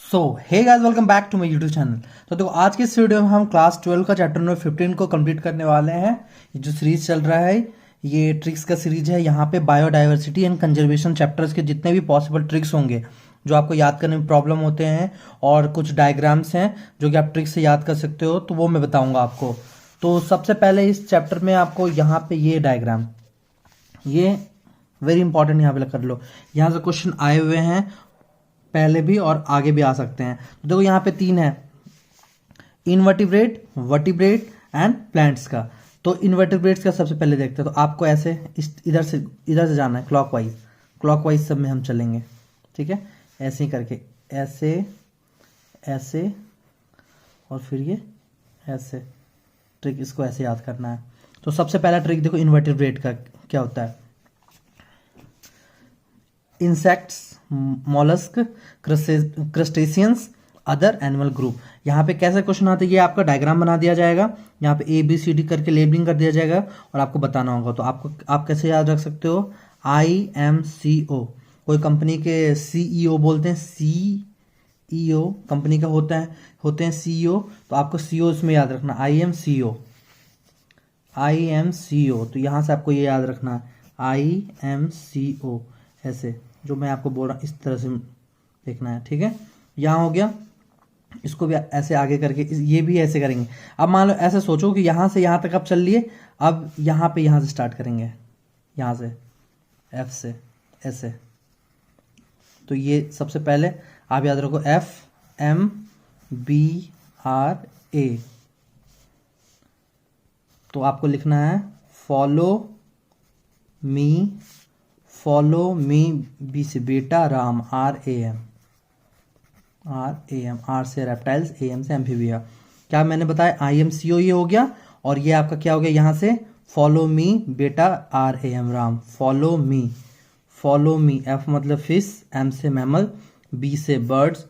So hey guys, welcome back to my YouTube channel. तो देखो, आज के इस वीडियो में हम क्लास 12 का चैप्टर नंबर 15 को कंप्लीट करने वाले हैं। ये जो सीरीज चल रहा है, ये ट्रिक्स का सीरीज है। यहाँ पे बायोडाइवर्सिटी एंड कंजर्वेशन चैप्टर्स के जितने भी पॉसिबल ट्रिक्स होंगे जो आपको याद करने में प्रॉब्लम होते हैं, और कुछ डायग्राम्स हैं जो कि आप ट्रिक्स से याद कर सकते हो, तो वो मैं बताऊंगा आपको। तो सबसे पहले इस चैप्टर में आपको यहाँ पे ये डायग्राम, ये वेरी इंपॉर्टेंट यहाँ पे कर लो। यहाँ से क्वेश्चन आए हुए हैं पहले भी और आगे भी आ सकते हैं। तो देखो, यहाँ पे 3 है, इनवर्टिब्रेट, वर्टिब्रेट एंड प्लांट्स का। तो इनवर्टिब्रेट्स का सबसे पहले देखते हैं। तो आपको ऐसे इधर से जाना है, क्लॉकवाइज सब में हम चलेंगे, ठीक है। ऐसे ही करके, ऐसे ऐसे और फिर ये ऐसे, ट्रिक इसको ऐसे याद करना है। तो सबसे पहला ट्रिक देखो, इनवर्टिब्रेट का क्या होता है। Insects, mollusc, crustaceans, other animal group. यहाँ पे कैसे क्वेश्चन आते हैं, ये आपका डायग्राम बना दिया जाएगा। यहाँ पे ABCD करके लेबलिंग कर दिया जाएगा और आपको बताना होगा। तो आप कैसे याद रख सकते हो, IMCO। कोई कंपनी के CEO बोलते हैं, CEO कंपनी का होते हैं CEO। तो आपको CO इसमें याद रखना, IMCO। तो यहाँ से आपको ये याद रखना है, IMCO। ऐसे जो मैं आपको बोल रहा हूँ, इस तरह से देखना है, ठीक है। यहाँ हो गया, इसको भी ऐसे आगे करके ये भी ऐसे करेंगे। अब मान लो ऐसे सोचो कि यहाँ से यहाँ तक आप चल लिए, अब यहाँ से स्टार्ट करेंगे, यहाँ से F से ऐसे। तो ये सबसे पहले आप याद रखो, FMBRA। तो आपको लिखना है फॉलो मी, बी से बेटा, राम, RAM, R से रेप्टाइल्स, AM से एम्फीबिया। क्या मैंने बताया, IMCO ये हो गया, और ये आपका क्या हो गया, यहाँ से फॉलो मी बेटा, RAM Ram, follow me. F मतलब फिश, M से मैमल, B से बर्ड्स,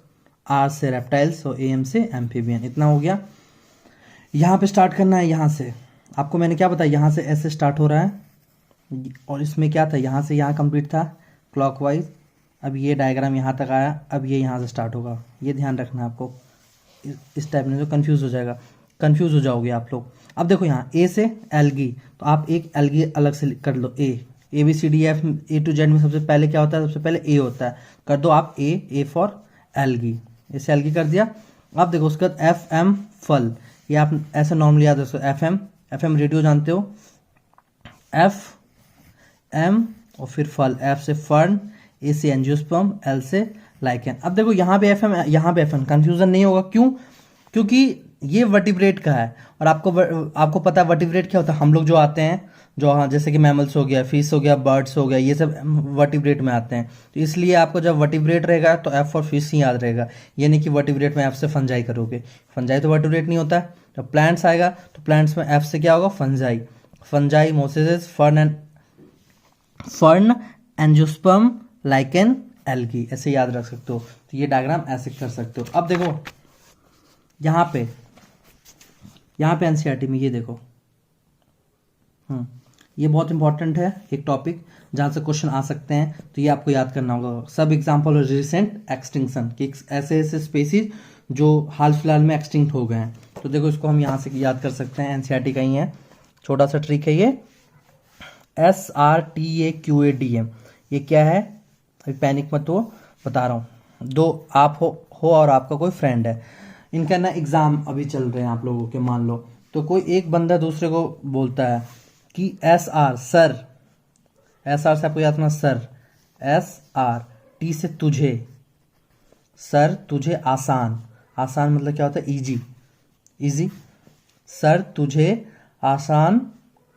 R से रेप्टाइल्स और AM से एम्फीबियन। इतना हो गया। यहाँ पे स्टार्ट करना है, यहाँ से आपको मैंने क्या बताया, यहाँ से ऐसे स्टार्ट हो रहा है, और इसमें क्या था, यहाँ से यहाँ कंप्लीट था क्लॉकवाइज। अब ये डायग्राम यहाँ तक आया, अब ये यहाँ से स्टार्ट होगा। ये ध्यान रखना है आपको, इस टाइप में जो कंफ्यूज हो जाओगे आप लोग। अब देखो, यहाँ A से एल्गी, तो आप एक एल्गी अलग से कर लो। ABCDF A to Z में सबसे पहले क्या होता है, सबसे पहले A होता है, कर दो आप A फॉर एल्गी, ऐसे एल्गी कर दिया। अब देखो, उसके बाद FM फल, ये आप ऐसे नॉर्मली याद रखो, FM रेडियो जानते हो, FM और फिर फल, F से फर्न, A से एंजियोस्पर्म, L से लाइकेन। अब देखो, यहाँ पे FM, यहाँ पे FN, कंफ्यूजन नहीं होगा। क्यों? क्योंकि ये वर्टिब्रेट का है, और आपको पता है वर्टिब्रेट क्या होता है। हम लोग जो आते हैं, जो हाँ, जैसे कि मैमल्स हो गया, फिश हो गया, बर्ड्स हो गया, ये सब वर्टिब्रेट में आते हैं। तो इसलिए आपको जब वर्टिब्रेट रहेगा तो F और फिश ही याद रहेगा। ये नहीं कि वर्टिब्रेट में F से फंजाई करोगे, फंजाई तो वर्टिब्रेट नहीं होता है। जब प्लांट्स आएगा तो प्लांट्स में F से क्या होगा, fungi, Moses, fern, angiosperm, lichen, algae, ऐसे याद रख सकते हो। तो ये डायग्राम ऐसे कर सकते हो। अब देखो, यहाँ पे NCERT में ये देखो, ये बहुत इंपॉर्टेंट है, एक टॉपिक जहाँ से क्वेश्चन आ सकते हैं। तो ये आपको याद करना होगा, सब एग्जाम्पल ऑफ रिसेंट एक्सटिंक्शन, कि ऐसे स्पेसीज जो हाल फिलहाल में एक्सटिंक्ट हो गए हैं। तो देखो, इसको हम यहाँ से याद कर सकते हैं, NCERT का ही है, छोटा सा ट्रिक है ये। SRTAQADM, ये क्या है, अभी पैनिक मत हो, बता रहा हूँ। दो आप हो और आपका कोई फ्रेंड है, इनका ना एग्जाम अभी चल रहे हैं आप लोगों के, मान लो। तो कोई एक बंदा दूसरे को बोलता है कि SR सर, SR से आपको याद करना, सर, SR, T से तुझे, सर तुझे आसान मतलब क्या होता है, इजी, सर तुझे आसान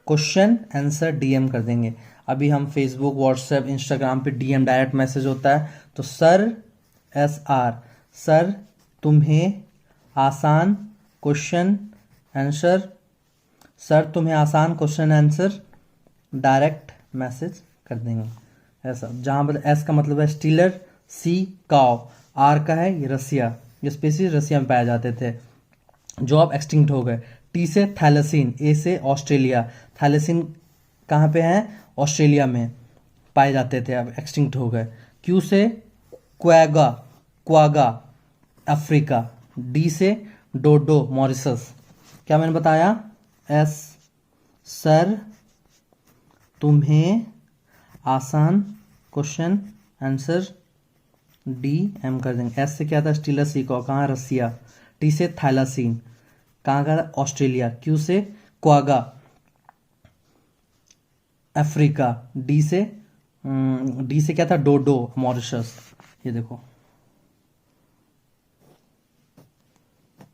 क्वेश्चन आंसर DM कर देंगे। अभी हम फेसबुक, व्हाट्सएप, इंस्टाग्राम पे DM डायरेक्ट मैसेज होता है। तो सर, SR, सर तुम्हें आसान क्वेश्चन आंसर डायरेक्ट मैसेज कर देंगे, ऐसा। जहाँ पर S का मतलब है स्टीलर, C काव, R का है ये रसिया, ये स्पीसीज रसिया में पाए जाते थे जो अब एक्सटिंक्ट हो गए। T से थैलेसिन, A से ऑस्ट्रेलिया, थैलेसिन कहाँ पे है, ऑस्ट्रेलिया में पाए जाते थे, अब एक्सटिंक्ट हो गए। Q से क्वागा, अफ्रीका, डी से डोडो मॉरिशस। क्या मैंने बताया? एस सर तुम्हें आसान क्वेश्चन आंसर डी एम कर देंगे। एस से क्या था? स्टीलर सीको, कहाँ? रसिया। टी से थैलासीन, कहाँ का? ऑस्ट्रेलिया। क्यू से क्वागा, अफ्रीका। डी से क्या था? डोडो मॉरिशस। ये देखो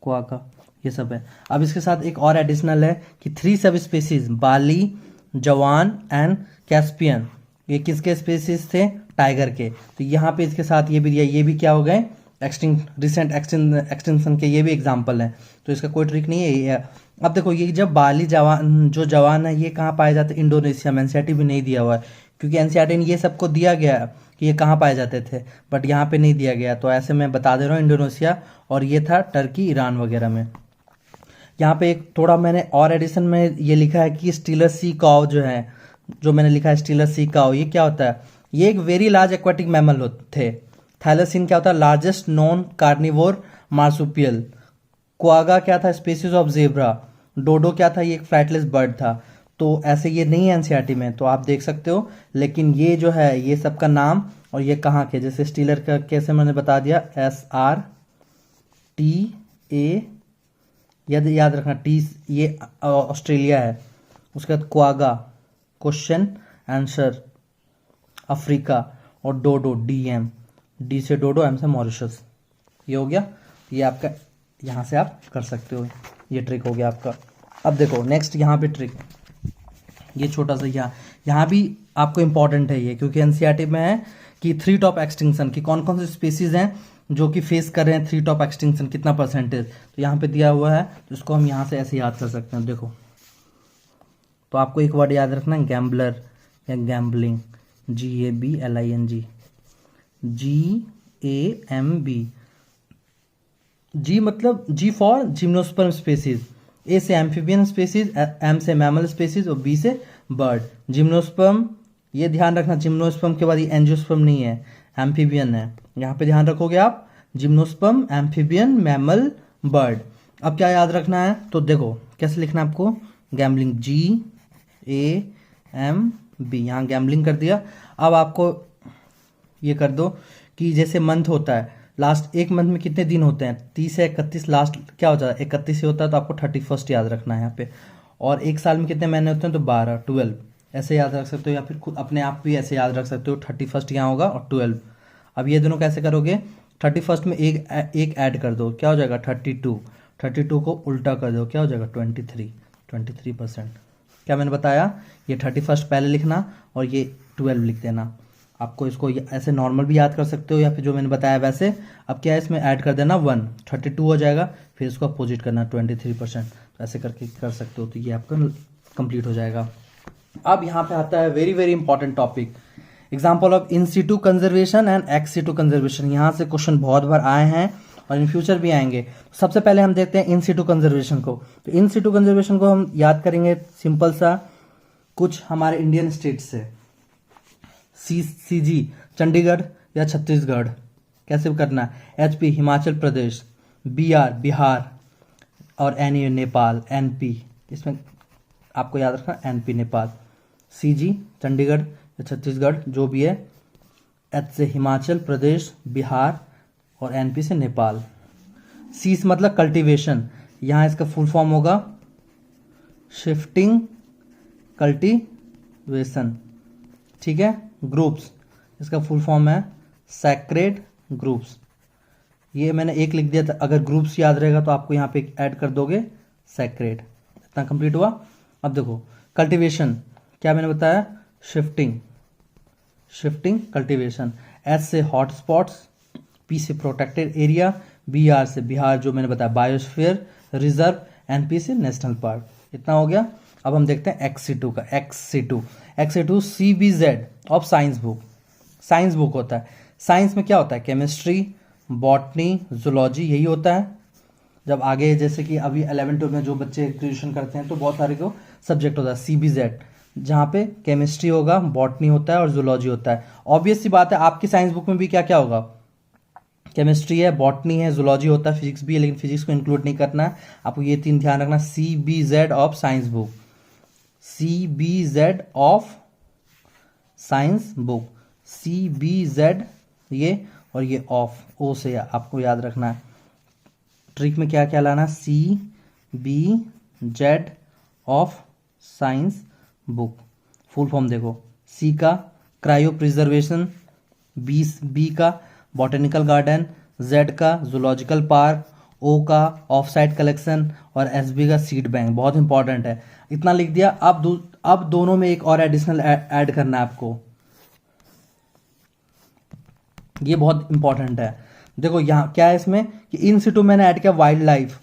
क्वाका, ये सब है। अब इसके साथ एक और एडिशनल है कि 3 सब स्पीसीज, बाली, जवान एंड कैस्पियन, ये किसके स्पीसीज थे? टाइगर के। तो यहाँ पे इसके साथ ये भी दिया, ये भी क्या हो गए? रिसेंट एक्सटिंक्शन के ये भी एग्जाम्पल हैं। तो इसका कोई ट्रिक नहीं है, ये है। अब देखो ये जब बाली जवान है, ये कहाँ पाए जाते हैं? इंडोनेशिया में। एनसीईआरटी भी नहीं दिया हुआ है, क्योंकि एनसीईआरटी ने ये सबको दिया गया है कि ये कहाँ पाए जाते थे, बट यहाँ पे नहीं दिया गया। तो ऐसे मैं बता दे रहा हूँ, इंडोनेशिया, और ये था टर्की, ईरान वगैरह में। यहाँ पे एक थोड़ा मैंने और एडिशन में ये लिखा है कि स्टीलर सी काउ जो है, जो मैंने लिखा है स्टीलर सी काउ, ये क्या होता है? ये एक वेरी लार्ज एक्वाटिक मैमल थे। थैलेसिन क्या होता है? Largest non carnivore marsupial. Quagga क्या था? Species of zebra. डोडो क्या था? ये एक फ्लैटलेस बर्ड था। तो ऐसे ये नहीं है एनसीईआरटी में, तो आप देख सकते हो। लेकिन ये जो है, ये सबका नाम और ये कहाँ के, जैसे स्टीलर का कैसे मैंने बता दिया, SRTA, याद रखना। टी ये ऑस्ट्रेलिया है। उसके बाद क्वागा, क्वेश्चन आंसर अफ्रीका, और डोडो DM, डी से डोडो, एम से मॉरिशस। ये हो गया। ये आपका यहाँ से आप कर सकते हो, ये ट्रिक हो गया आपका। अब देखो नेक्स्ट यहाँ पे ट्रिक, ये छोटा सा यहाँ भी आपको इंपॉर्टेंट है ये, क्योंकि एनसीईआरटी में है कि 3 टॉप एक्सटिंक्शन की कौन कौन से स्पीसीज हैं जो कि फेस कर रहे हैं 3 टॉप एक्सटिंक्शन, कितना परसेंटेज। तो यहाँ पे दिया हुआ है, तो इसको हम यहाँ से ऐसे याद कर सकते हैं। देखो, तो आपको एक वर्ड याद रखना है, गैम्बलर या गैम्बलिंग, GABLING, GAMB। जी मतलब जी फॉर जिम्नोस्पर्म स्पेसीज, ए से एम्फीबियन स्पेसीज, एम से मैमल स्पेसीज, और बी से बर्ड। जिम्नोस्पर्म, ये ध्यान रखना, जिम्नोस्पर्म के बाद ये एंजियोस्पर्म नहीं है, एम्फीबियन है। यहाँ पे ध्यान रखोगे आप, जिम्नोस्पर्म, एम्फीबियन, मैमल, बर्ड। अब क्या याद रखना है? तो देखो कैसे लिखना है आपको, गैम्बलिंग, GAMB, यहाँ गैम्बलिंग कर दिया। अब आपको ये कर दो कि जैसे मंथ होता है, लास्ट एक मंथ में कितने दिन होते हैं? 30 से 31, लास्ट क्या होता है? 31 से होता है, तो आपको 31 याद रखना है यहाँ पे। और एक साल में कितने महीने होते हैं? तो 12 ऐसे याद रख सकते हो, या फिर खुद अपने आप भी ऐसे याद रख सकते हो। 31 यहाँ होगा और 12। अब ये दोनों कैसे करोगे? 31 में एक ऐड कर दो, क्या हो जाएगा? 32 को उल्टा कर दो, क्या हो जाएगा? 23%। क्या मैंने बताया? ये 31 पहले लिखना और ये 12 लिख देना। आपको इसको ऐसे नॉर्मल भी याद कर सकते हो, या फिर जो मैंने बताया वैसे। अब क्या है, इसमें ऐड कर देना 1, 32 हो जाएगा, फिर इसको अपोजिट करना 23%। तो ऐसे करके कर सकते हो, तो ये आपका कंप्लीट हो जाएगा। अब यहाँ पे आता है very very important topic, example of in situ conservation and ex situ conservation. यहाँ से क्वेश्चन बहुत बार आए हैं और इन फ्यूचर भी आएंगे। सबसे पहले हम देखते हैं इन सीटू कंजर्वेशन को। तो इन सीटू कंजर्वेशन को हम याद करेंगे सिंपल सा, कुछ हमारे इंडियन स्टेट से, CG चंडीगढ़ या छत्तीसगढ़, कैसे करना है? HP हिमाचल प्रदेश, BR बिहार, और NA नेपाल, NP, इसमें आपको याद रखना NP नेपाल। CG चंडीगढ़ या छत्तीसगढ़ जो भी है, H से हिमाचल प्रदेश, बिहार, और NP से नेपाल। C से मतलब कल्टीवेशन, यहाँ इसका फुल फॉर्म होगा शिफ्टिंग कल्टीवेशन, ठीक है। ग्रुप्स, इसका फुल फॉर्म है सैक्रेड ग्रुप्स। ये मैंने एक लिख दिया था, अगर ग्रुप्स याद रहेगा तो आपको यहाँ पे ऐड कर दोगे सैक्रेड। इतना कंप्लीट हुआ। अब देखो कल्टीवेशन, क्या मैंने बताया? Shifting cultivation. S से हॉट स्पॉट्स, P से प्रोटेक्टेड एरिया, BR से बिहार, जो मैंने बताया बायोस्फीयर रिजर्व, NP से नेशनल पार्क। इतना हो गया। अब हम देखते हैं XC2 का। XC2 CBZ of science book. Science book होता है, साइंस में क्या होता है? केमिस्ट्री, बॉटनी, जूलॉजी, यही होता है। जब आगे जैसे कि अभी 11-12 में जो बच्चे ग्रेजुएशन करते हैं तो बहुत सारे को सब्जेक्ट होता है CBZ, जहाँ पे केमिस्ट्री होगा, बॉटनी होता है और जूलॉजी होता है। ऑब्वियस सी बात है, आपकी साइंस बुक में भी क्या क्या होगा? केमिस्ट्री है, बॉटनी है, जूलॉजी होता है, फिजिक्स भी है, लेकिन फिजिक्स को इंक्लूड नहीं करना है आपको। ये 3 ध्यान रखना। CBZ of science book, CBZ of science book, CBZ ये, और ये ऑफ ओ से आपको याद रखना है। ट्रिक में क्या क्या लाना, CBZ of science book. Full form देखो, C का क्रायो प्रिजर्वेशन, बी का बॉटेनिकल गार्डन, Z का जूलॉजिकल पार्क, O का ऑफ साइट कलेक्शन, और SB का सीड बैंक। बहुत इंपॉर्टेंट है, इतना लिख दिया। अब दोनों में एक और एडिशनल ऐड करना है आपको, ये बहुत इंपॉर्टेंट है। देखो यहाँ क्या है इसमें कि इन सिटू मैंने ऐड किया वाइल्ड लाइफ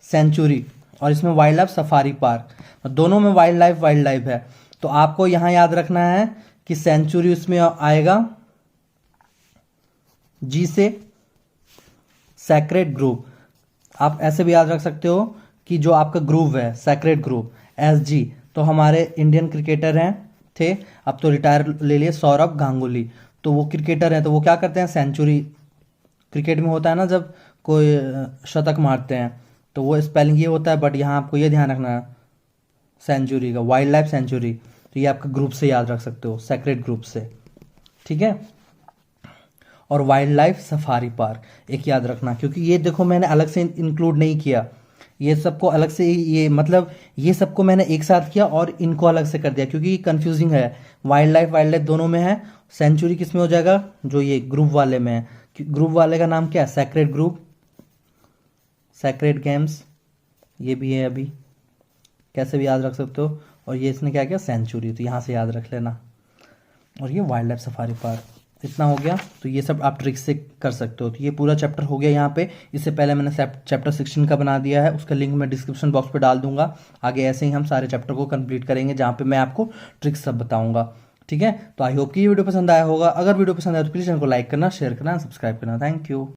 सेंचुरी, और इसमें वाइल्ड लाइफ सफारी पार्क। दोनों में वाइल्ड लाइफ है, तो आपको यहाँ याद रखना है कि सेंचुरी उसमें आएगा G से, सैक्रेड ग्रुप। आप ऐसे भी याद रख सकते हो कि जो आपका ग्रुप है सैक्रेड ग्रुप SG, तो हमारे इंडियन क्रिकेटर हैं थे, अब तो रिटायर ले लिए, सौरभ गांगुली। तो वो क्रिकेटर हैं, तो वो क्या करते हैं, सेंचुरी क्रिकेट में होता है ना जब कोई शतक मारते हैं, तो वो स्पेलिंग ये होता है, बट यहाँ आपको ये ध्यान रखना है सेंचुरी का, वाइल्ड लाइफ सेंचुरी। तो ये आपका ग्रुप से याद रख सकते हो, सेक्रेट ग्रुप से, ठीक है। और वाइल्ड लाइफ सफारी पार्क एक याद रखना, क्योंकि ये देखो मैंने अलग से इंक्लूड नहीं किया, ये सबको अलग से, ये मतलब ये सबको मैंने एक साथ किया और इनको अलग से कर दिया, क्योंकि कंफ्यूजिंग है। वाइल्ड लाइफ दोनों में है, सेंचुरी किस में हो जाएगा, जो ये ग्रुप वाले में है। ग्रुप वाले का नाम क्या है, सैक्रेड ग्रुप, सैक्रेड गेम्स, ये भी है, अभी कैसे भी याद रख सकते हो। और ये इसने क्या किया, सेंचुरी, तो यहाँ से याद रख लेना। और ये वाइल्ड लाइफ सफारी पार्क, इतना हो गया। तो ये सब आप ट्रिक से कर सकते हो। तो ये पूरा चैप्टर हो गया यहाँ पे। इससे पहले मैंने चैप्टर 16 का बना दिया है, उसका लिंक मैं डिस्क्रिप्शन बॉक्स पे डाल दूंगा। आगे ऐसे ही हम सारे चैप्टर को कंप्लीट करेंगे, जहाँ पे मैं आपको ट्रिक्स सब बताऊंगा, ठीक है। तो आई होप कि ये वीडियो पसंद आया होगा। अगर वीडियो पसंद आया तो प्लीज़ चैनल को लाइक करना, शेयर करना, सब्सक्राइब करना। Thank you.